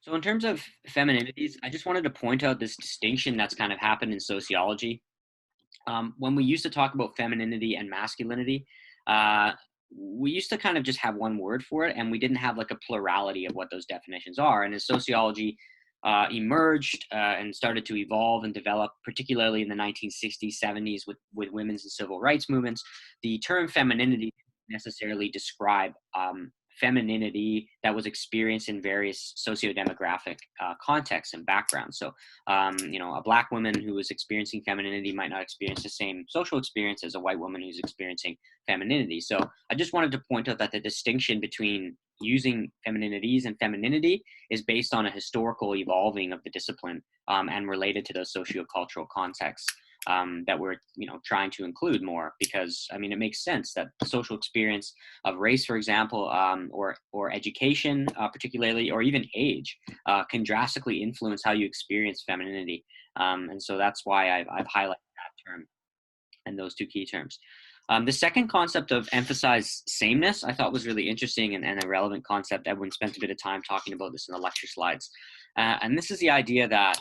So in terms of femininities, I just wanted to point out this distinction that's kind of happened in sociology. When we used to talk about femininity and masculinity, uh, we used to kind of just have one word for it, and we didn't have like a plurality of what those definitions are. And as sociology emerged and started to evolve and develop, particularly in the 1960s, 70s, with women's and civil rights movements, the term femininity didn't necessarily describe femininity that was experienced in various socio-demographic contexts and backgrounds. So a black woman who is experiencing femininity might not experience the same social experience as a white woman who's experiencing femininity. So I just wanted to point out that the distinction between using femininities and femininity is based on a historical evolving of the discipline and related to those sociocultural contexts that we're trying to include more, because it makes sense that the social experience of race, for example, or education, particularly, or even age, can drastically influence how you experience femininity. And so that's why I've highlighted that term and those two key terms. The second concept of emphasize sameness I thought was really interesting and a relevant concept. Everyone spent a bit of time talking about this in the lecture slides. And this is the idea that,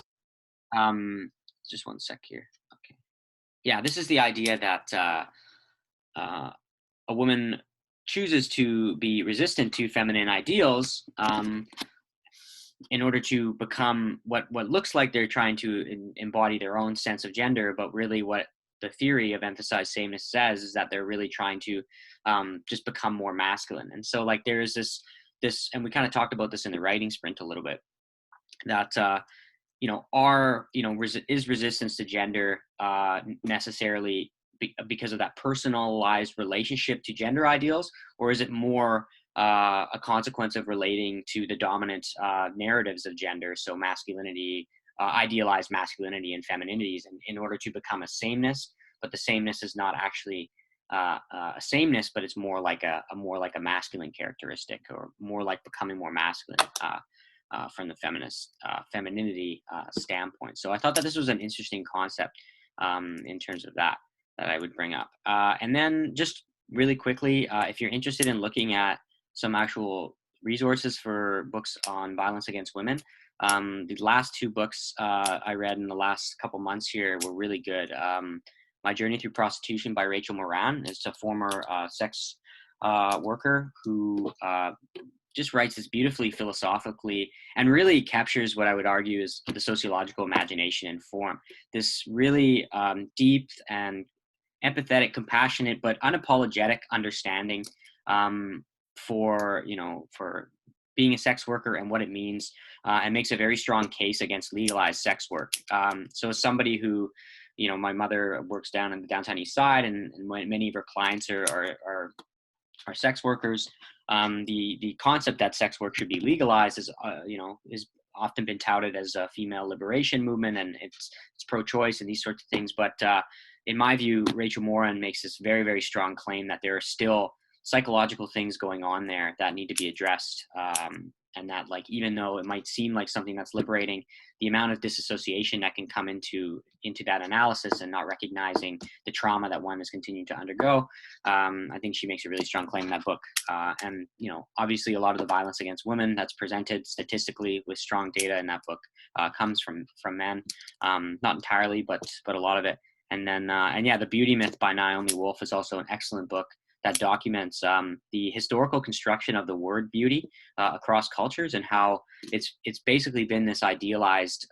just one sec here. Okay. Yeah, this is the idea that a woman chooses to be resistant to feminine ideals in order to become what looks like they're trying to embody their own sense of gender, but really what the theory of emphasized sameness says is that they're really trying to just become more masculine. And so like there is this, and we kind of talked about this in the writing sprint a little bit, that is resistance to gender necessarily because of that personalized relationship to gender ideals, or is it more a consequence of relating to the dominant narratives of gender, so masculinity, idealized masculinity and femininities, in order to become a sameness, but the sameness is not actually a sameness, but it's more like a masculine characteristic, or more like becoming more masculine from the feminist femininity standpoint. So I thought that this was an interesting concept in terms of that I would bring up. And then just really quickly, if you're interested in looking at some actual resources for books on violence against women, the last two books I read in the last couple months here were really good. My Journey Through Prostitution by Rachel Moran is a former sex worker who just writes this beautifully philosophically and really captures what I would argue is the sociological imagination and form. This really deep and empathetic, compassionate, but unapologetic understanding for being a sex worker and what it means, and makes a very strong case against legalized sex work. So as somebody who, my mother works down in the downtown east side, and many of her clients are sex workers. The concept that sex work should be legalized is often been touted as a female liberation movement, and it's pro-choice and these sorts of things. But in my view, Rachel Moran makes this very, very strong claim that there are still psychological things going on there that need to be addressed. And that, like, even though it might seem like something that's liberating, the amount of disassociation that can come into that analysis and not recognizing the trauma that one is continuing to undergo, I think she makes a really strong claim in that book. And obviously, a lot of the violence against women that's presented statistically with strong data in that book comes from men, not entirely, but a lot of it. And then, The Beauty Myth by Naomi Wolf is also an excellent book that documents the historical construction of the word beauty across cultures, and how it's basically been this idealized,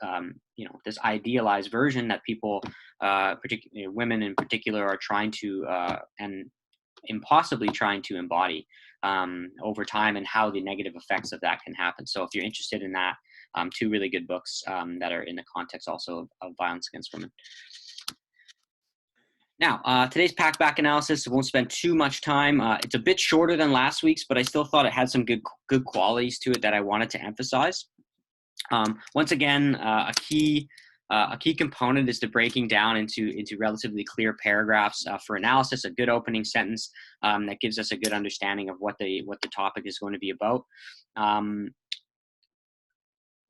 this idealized version that people, particularly women in particular, are trying to and impossibly trying to embody over time, and how the negative effects of that can happen. So if you're interested in that, two really good books that are in the context also of violence against women. Now, today's packback analysis, won't spend too much time. It's a bit shorter than last week's, but I still thought it had some good qualities to it that I wanted to emphasize. Once again, a key component is the breaking down into relatively clear paragraphs for analysis. A good opening sentence that gives us a good understanding of what the topic is going to be about.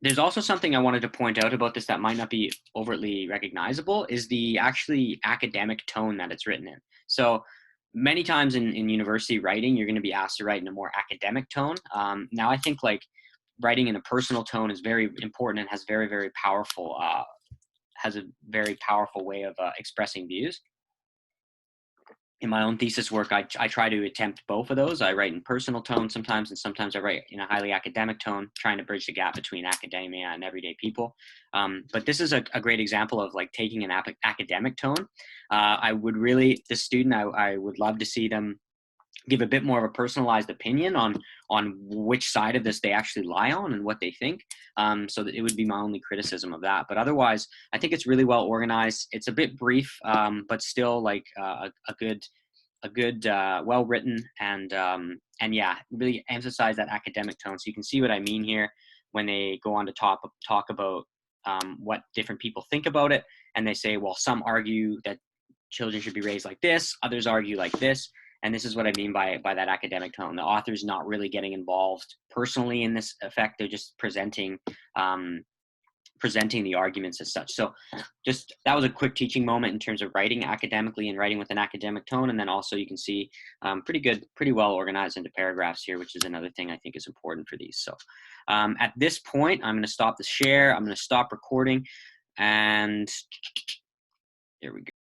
There's also something I wanted to point out about this that might not be overtly recognizable, is the actually academic tone that it's written in. So many times in university writing, you're going to be asked to write in a more academic tone. Now, I think writing in a personal tone is very important and has a very powerful way of expressing views. In my own thesis work, I try to attempt both of those. I write in personal tone sometimes, and sometimes I write in a highly academic tone, trying to bridge the gap between academia and everyday people. But this is a great example of like taking an academic tone. The student, I would love to see them give a bit more of a personalized opinion on which side of this they actually lie on and what they think. So that it would be my only criticism of that. But otherwise, I think it's really well organized. It's a bit brief, but still like a good well written, and yeah, really emphasize that academic tone. So you can see what I mean here when they go on to talk about what different people think about it, and they say, well, some argue that children should be raised like this, others argue like this. And this is what I mean by that academic tone. The author's not really getting involved personally in this effect. They're just presenting the arguments as such. So just that was a quick teaching moment in terms of writing academically and writing with an academic tone. And then also you can see pretty well organized into paragraphs here, which is another thing I think is important for these. So at this point, I'm going to stop the share. I'm going to stop recording, and there we go.